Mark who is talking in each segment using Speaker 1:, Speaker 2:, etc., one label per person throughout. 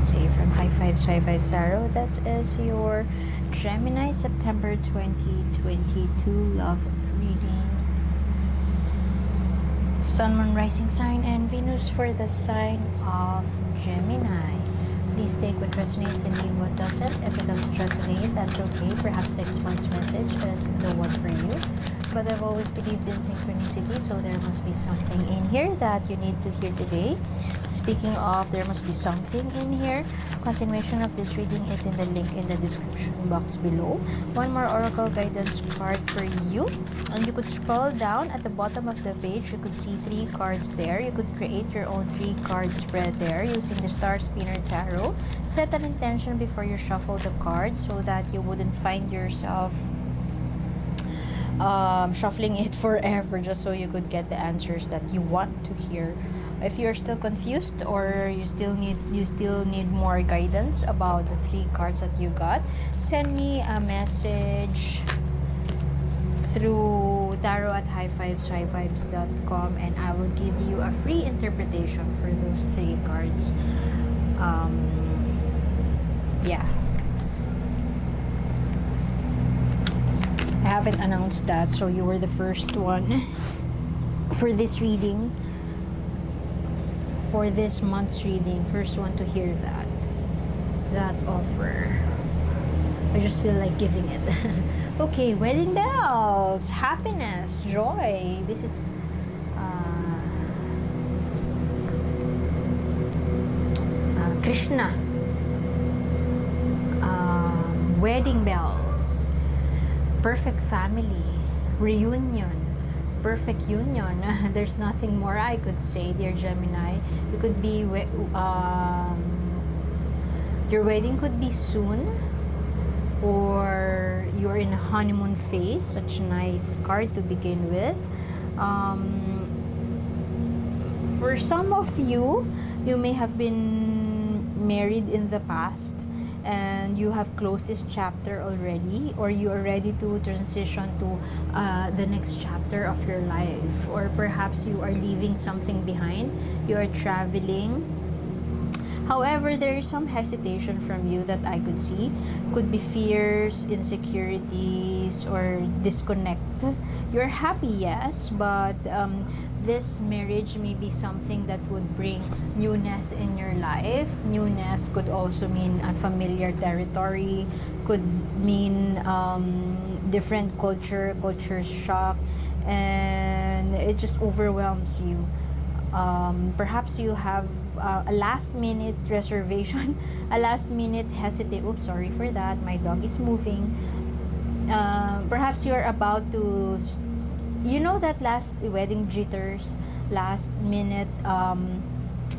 Speaker 1: is A from High Five High Five Zaro. This is your Gemini September 2022 love reading. Sun, Moon, Rising sign, and Venus for the sign of Gemini. Please take what resonates and leave what doesn't. If it doesn't resonate, that's okay. Perhaps next month's message is the one for you. But I've always believed in synchronicity, so there must be something in here that you need to hear today. Speaking of, there must be something in here. Continuation of this reading is in the link in the description box below. One more oracle guidance card for you. And you could scroll down at the bottom of the page. You could see 3 cards there. You could create your own 3-card spread there using the Star Spinner Tarot. Set an intention before you shuffle the cards so that you wouldn't find yourself shuffling it forever just so you could get the answers that you want to hear. If you're still confused or you still need more guidance about the 3 cards that you got, send me a message through tarot@highfiveshighvibes.com and I will give you a free interpretation for those 3 cards. Yeah, I haven't announced that, so you were the first one for this reading, for this month's reading, first one to hear that offer. I just feel like giving it. Okay, wedding bells, happiness, joy. This is Krishna. Wedding bells, perfect family, reunion, perfect union. There's nothing more I could say, dear Gemini. You could be your wedding could be soon, or you're in a honeymoon phase. Such a nice card to begin with. For some of you, you may have been married in the past and you have closed this chapter already, or you are ready to transition to the next chapter of your life, or perhaps you are leaving something behind, you are traveling. However, there is some hesitation from you that I could see. Could be fears, insecurities, or disconnect. You're happy, yes, but this marriage may be something that would bring newness in your life. Newness could also mean unfamiliar territory, could mean different culture shock, and it just overwhelms you. Perhaps you have a last minute reservation, a last minute hesitate. Oops, sorry for that, my dog is moving. Perhaps you're about to, you know, that last wedding jitters, last minute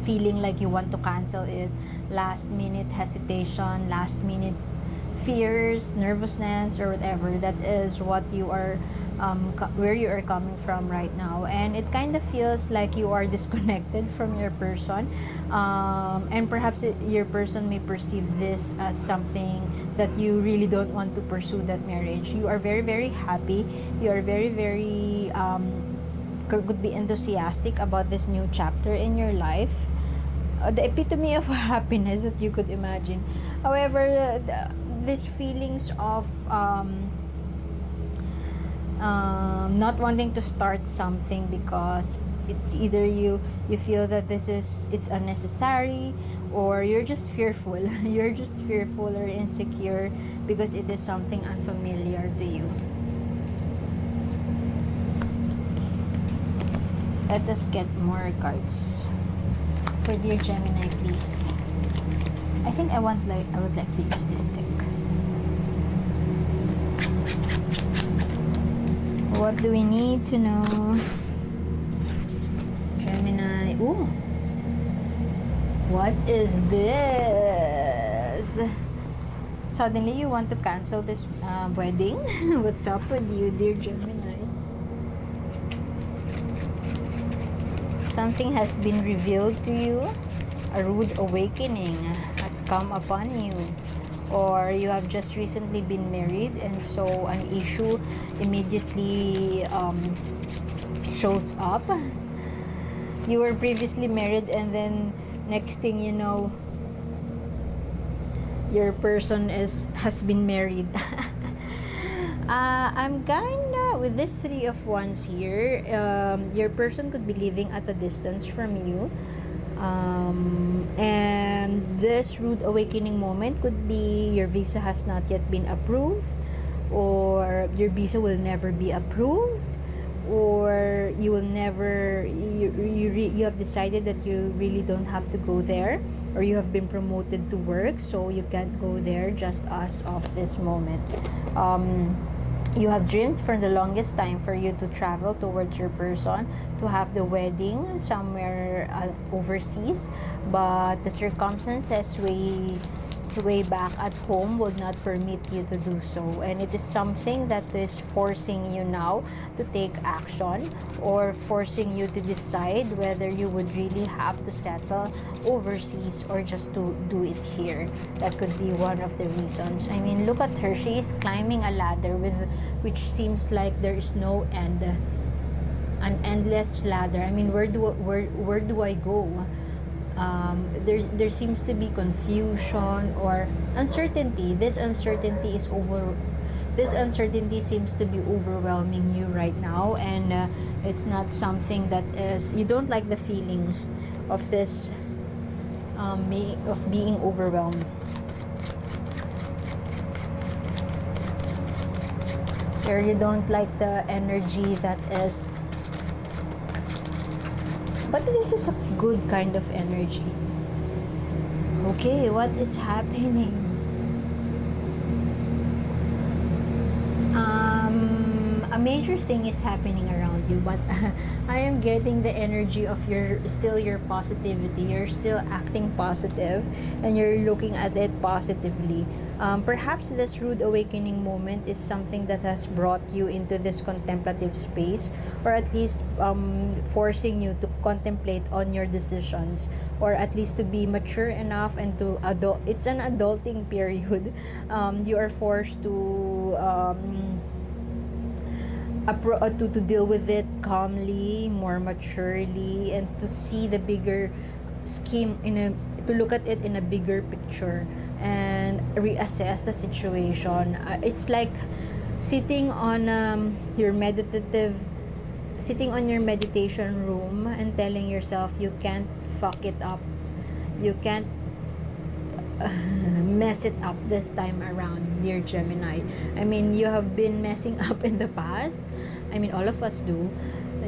Speaker 1: feeling like you want to cancel it, last minute hesitation, last minute fears, nervousness, or whatever. That is what you are where you are coming from right now, and it kind of feels like you are disconnected from your person, and perhaps your person may perceive this as something that you really don't want to pursue that marriage. You are very, very happy. You are very, very could be enthusiastic about this new chapter in your life, the epitome of happiness that you could imagine. However, these feelings of not wanting to start something because it's either you feel that it's unnecessary, or you're just fearful. You're just fearful or insecure because it is something unfamiliar to you. Let us get more cards for dear Gemini, please. I think I would like to use this deck. What do we need to know? Gemini. Ooh. What is this? Suddenly you want to cancel this wedding? What's up with you, dear Gemini? Something has been revealed to you. A rude awakening has come upon you. Or you have just recently been married, and so an issue immediately shows up. You were previously married, and then next thing you know, your person has been married. I'm kinda with this Three of Wands here. Your person could be living at a distance from you, and this rude awakening moment could be your visa has not yet been approved, or your visa will never be approved, or you will never you have decided that you really don't have to go there, or you have been promoted to work so you can't go there just as of this moment. You have dreamed for the longest time for you to travel towards your person, to have the wedding somewhere overseas, but the circumstances way back at home would not permit you to do so, and it is something that is forcing you now to take action, or forcing you to decide whether you would really have to settle overseas or just to do it here. That could be one of the reasons. I mean, look at her. She is climbing a ladder which seems like there is no end, an endless ladder. I mean, where do I go? There seems to be confusion or uncertainty. This uncertainty seems to be overwhelming you right now, and it's not something that is, you don't like the feeling of this, of being overwhelmed. Or you don't like the energy that is, but this is a good kind of energy. Okay, what is happening? A major thing is happening around you, but I am getting the energy of your positivity. You're still acting positive, and you're looking at it positively. Perhaps this rude awakening moment is something that has brought you into this contemplative space, or at least forcing you to contemplate on your decisions, or at least to be mature enough and to adult. It's an adulting period. You are forced to deal with it calmly, more maturely, and to see the bigger scheme to look at it in a bigger picture and reassess the situation. It's like sitting on your meditation room and telling yourself you can't fuck it up, you can't mess it up this time around, dear Gemini. I mean, you have been messing up in the past. I mean, all of us do.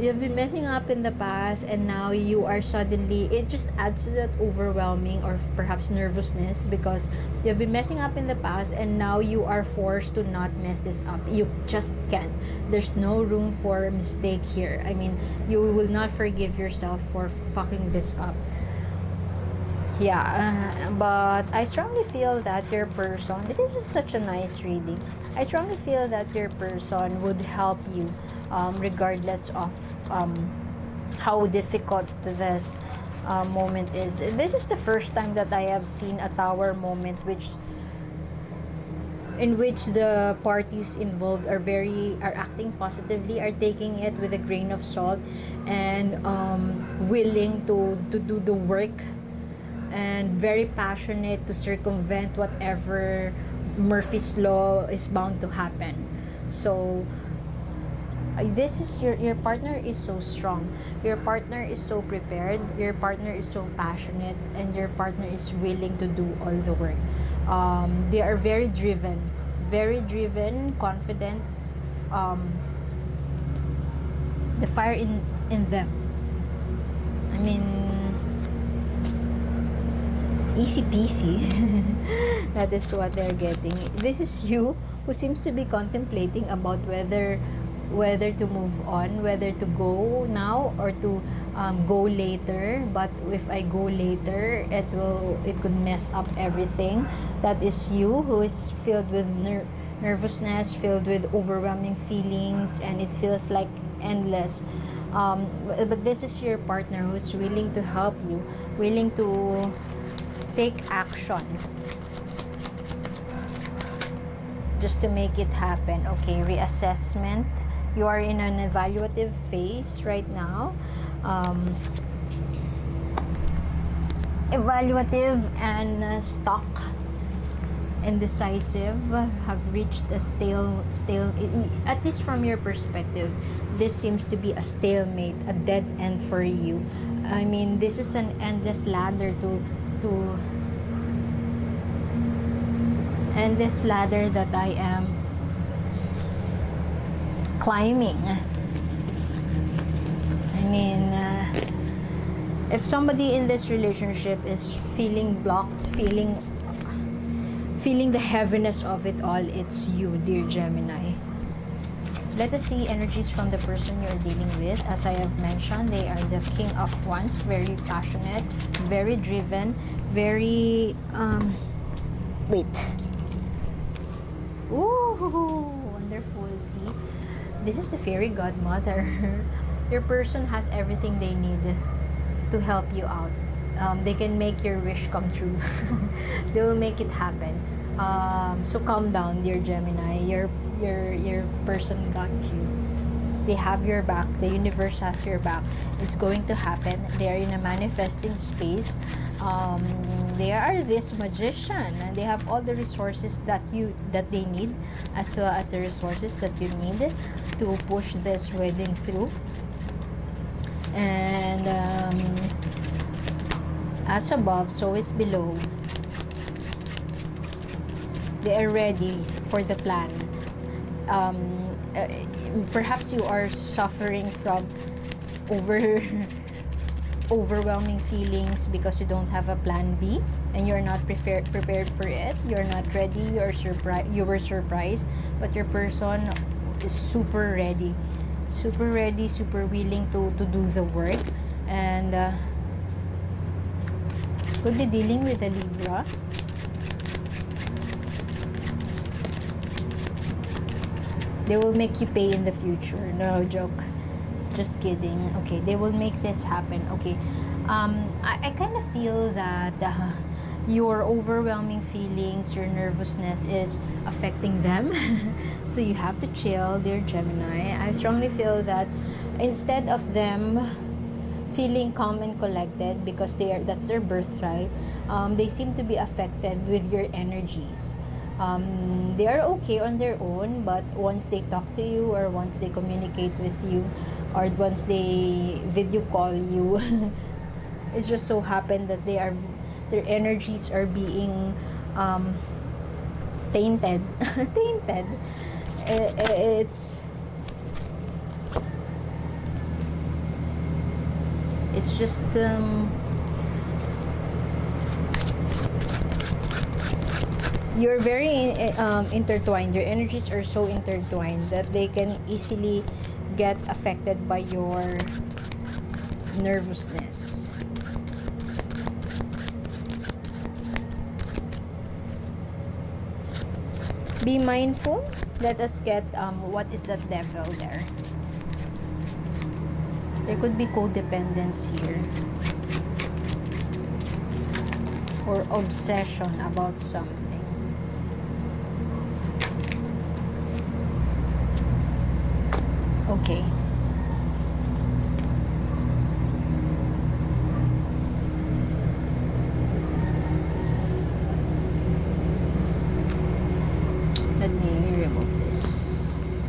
Speaker 1: You've been messing up in the past, and now you are suddenly, it just adds to that overwhelming or perhaps nervousness, because you've been messing up in the past and now you are forced to not mess this up. You just can't. There's no room for a mistake here. I mean, you will not forgive yourself for fucking this up. Yeah, but I strongly feel that your person, this is such a nice reading. I strongly feel that your person would help you, regardless of how difficult this moment is. This is the first time that I have seen a tower moment in which the parties involved are acting positively, are taking it with a grain of salt, and willing to do the work, and very passionate to circumvent whatever Murphy's Law is bound to happen. So this is your partner is so strong, your partner is so prepared, your partner is so passionate, and your partner is willing to do all the work. They are very driven, confident. The fire in them, I mean, easy peasy. That is what they're getting. This is you who seems to be contemplating about whether to move on, whether to go now or to go later. But if I go later, it could mess up everything. That is you who is filled with nervousness, filled with overwhelming feelings, and it feels like endless. But this is your partner who is willing to help you, willing to take action just to make it happen. Okay, reassessment. You are in an evaluative phase right now. Evaluative and stuck. indecisive, have reached a stale, at least from your perspective, this seems to be a stalemate, a dead end for you. I mean, this is an endless ladder to endless ladder that I am climbing. I mean, if somebody in this relationship is feeling blocked, feeling the heaviness of it all, it's you, dear Gemini. Let us see energies from the person you're dealing with. As I have mentioned, they are the King of Wands, very passionate, very driven, very wait. Ooh, wonderful. See, this is the fairy godmother. Your person has everything they need to help you out. They can make your wish come true. They will make it happen. So calm down, dear Gemini. Your person got you. They have your back. The universe has your back. It's going to happen. They are in a manifesting space. They are this magician, and they have all the resources that they need, as well as the resources that you need to push this wedding through. And as above, so is below. They are ready for the plan. Perhaps you are suffering from overwhelming feelings because you don't have a plan B and you're not prepared for it. You're not ready. You were surprised, but your person is super ready, super willing to do the work. And could be dealing with a Libra. They will make you pay in the future. No joke. Just kidding. Okay, they will make this happen. Okay. I kind of feel that your overwhelming feelings, your nervousness is affecting them. So you have to chill, dear Gemini. I strongly feel that instead of them feeling calm and collected because that's their birthright, they seem to be affected with your energies. They are okay on their own, but once they talk to you, or once they communicate with you, or once they video call you, it's just so happened that their energies are being tainted. Tainted. It's just you're very intertwined. Your energies are so intertwined that they can easily get affected by your nervousness. Be mindful. Let us get what is that devil there? There could be codependence here, or obsession about something. Okay. Let me remove this.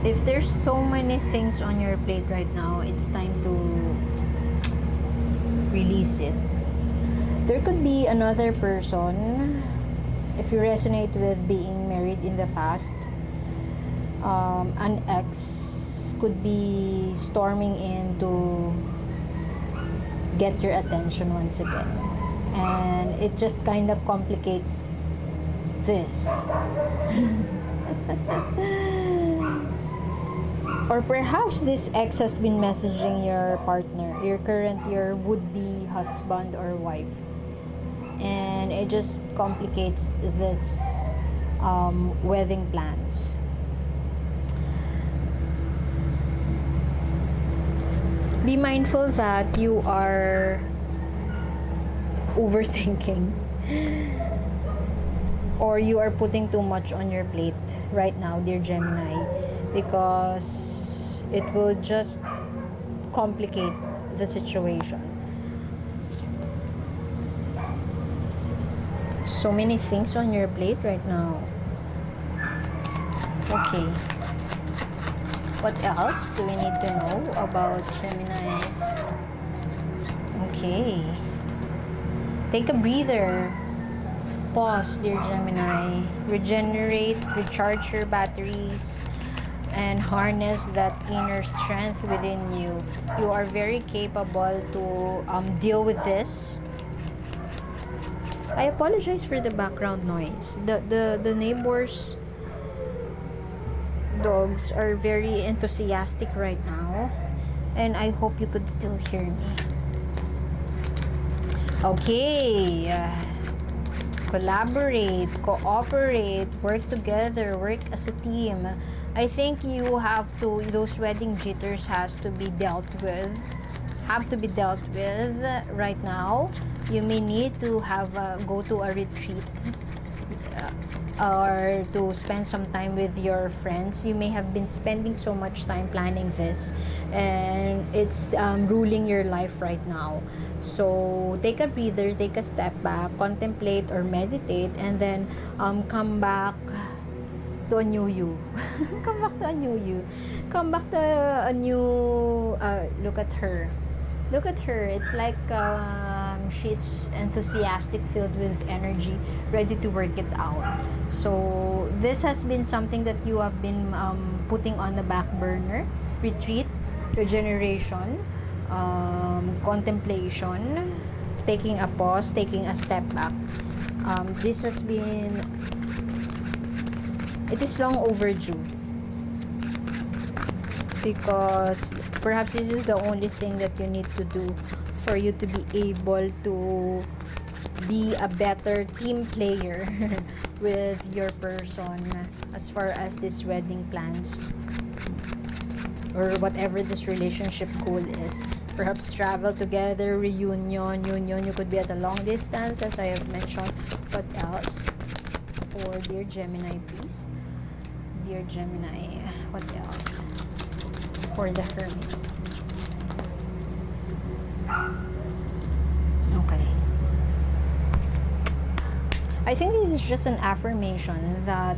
Speaker 1: If there's so many things on your plate right now, it's time to release it. There could be another person, if you resonate with being married in the past, an ex could be storming in to get your attention once again, and it just kind of complicates this. Or perhaps this ex has been messaging your partner, your would-be husband or wife, and it just complicates this wedding plans. Be mindful that you are overthinking, or you are putting too much on your plate right now, dear Gemini, because it will just complicate the situation. So many things on your plate right now. Okay. What else do we need to know about Gemini's? Okay. Take a breather. Pause, dear Gemini. Regenerate, recharge your batteries, and harness that inner strength within you. You are very capable to deal with this. I apologize for the background noise. The neighbors' dogs are very enthusiastic right now, and I hope you could still hear me. Okay. Collaborate, cooperate, work together, work as a team. I think you have to, those wedding jitters have to be dealt with right now. You may need to have go to a retreat or to spend some time with your friends. You may have been spending so much time planning this, and it's ruling your life right now. So take a breather, take a step back, contemplate or meditate, and then come back to a new you. Come back to a new you. Come back to a new look at her. Look at her. It's like she's enthusiastic, filled with energy, ready to work it out. So this has been something that you have been putting on the back burner. Retreat, regeneration, contemplation, taking a pause, taking a step back. This has been, it is long overdue, because perhaps this is the only thing that you need to do for you to be able to be a better team player with your person as far as this wedding plans or whatever this relationship goal is. Perhaps travel together, reunion, union. You could be at a long distance, as I have mentioned. What else? For dear Gemini, please. Dear Gemini, what else? For the Hermit. Okay. I think this is just an affirmation that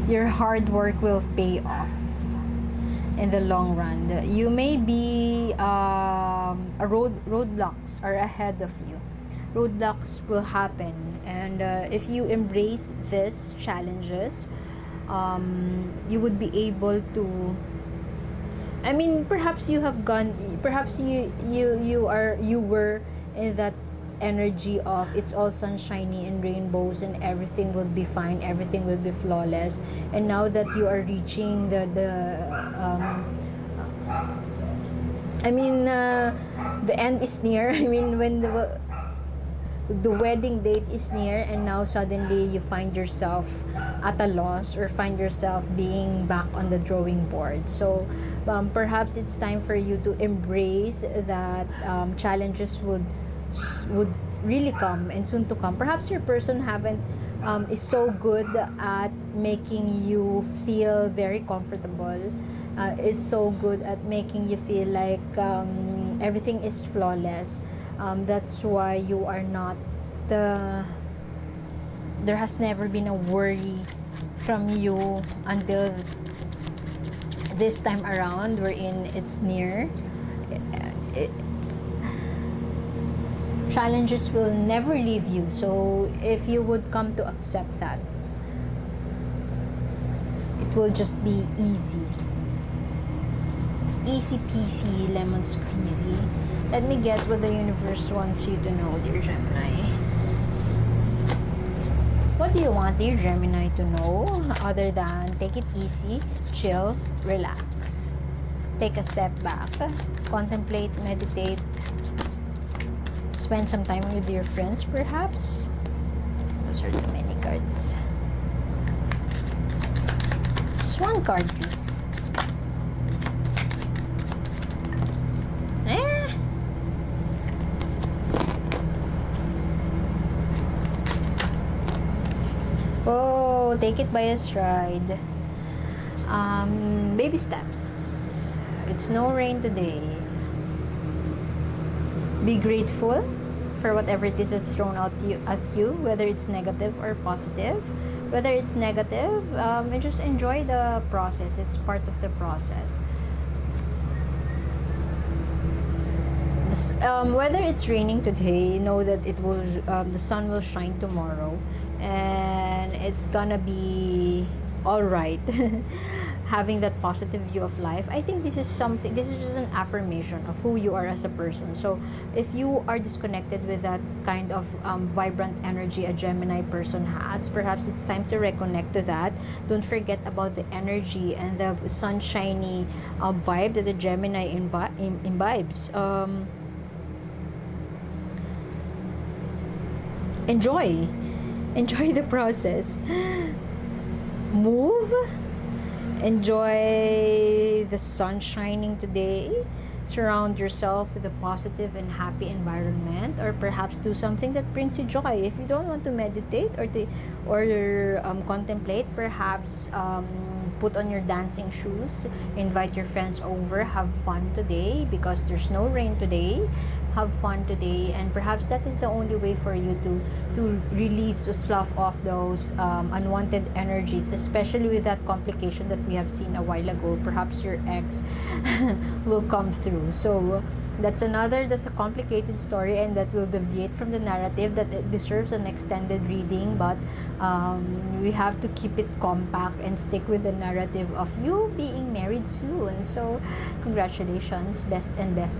Speaker 1: your hard work will pay off in the long run. You may be roadblocks are ahead of you. Roadblocks will happen, and if you embrace these challenges, you would be able to, I mean, perhaps you have gone, perhaps you were in that energy of it's all sunshiny and rainbows and everything will be fine, everything will be flawless, and now that you are reaching the end is near. I mean, when the wedding date is near, and now suddenly you find yourself at a loss or find yourself being back on the drawing board. So perhaps it's time for you to embrace that challenges would really come and soon to come. Perhaps your person is so good at making you feel very comfortable, is so good at making you feel like everything is flawless. That's why you are not there has never been a worry from you until this time around, wherein it's near. Challenges will never leave you. So if you would come to accept that, it will just be easy. Easy peasy, lemon squeezy. Let me get what the universe wants you to know, dear Gemini. What do you want, dear Gemini, to know other than take it easy, chill, relax? Take a step back, contemplate, meditate, spend some time with your friends, perhaps. Those are the many cards. Just one card, please. Oh, take it by a stride. Baby steps. It's no rain today. Be grateful for whatever it is that's thrown out at you, whether it's negative or positive. Whether it's negative, and just enjoy the process. It's part of the process. Whether it's raining today, know that it will the sun will shine tomorrow, and it's gonna be all right. Having that positive view of life, I think this is something, this is just an affirmation of who you are as a person. So if you are disconnected with that kind of vibrant energy a Gemini person has, perhaps it's time to reconnect to that. Don't forget about the energy and the sunshiny vibe that the Gemini imbibes. Enjoy the process. Move. Enjoy the sun shining today. Surround yourself with a positive and happy environment, or perhaps do something that brings you joy. If you don't want to meditate or contemplate, perhaps put on your dancing shoes, invite your friends over, have fun today because there's no rain today. Have fun today, and perhaps that is the only way for you to release, to slough off those unwanted energies, especially with that complication that we have seen a while ago. Perhaps your ex will come through. So that's a complicated story, and that will deviate from the narrative that it deserves an extended reading, but we have to keep it compact and stick with the narrative of you being married soon. So congratulations, best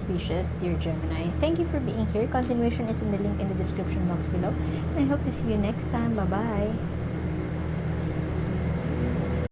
Speaker 1: wishes, dear Gemini. Thank you for being here. Continuation is in the link in the description box below, and I hope to see you next time. Bye bye.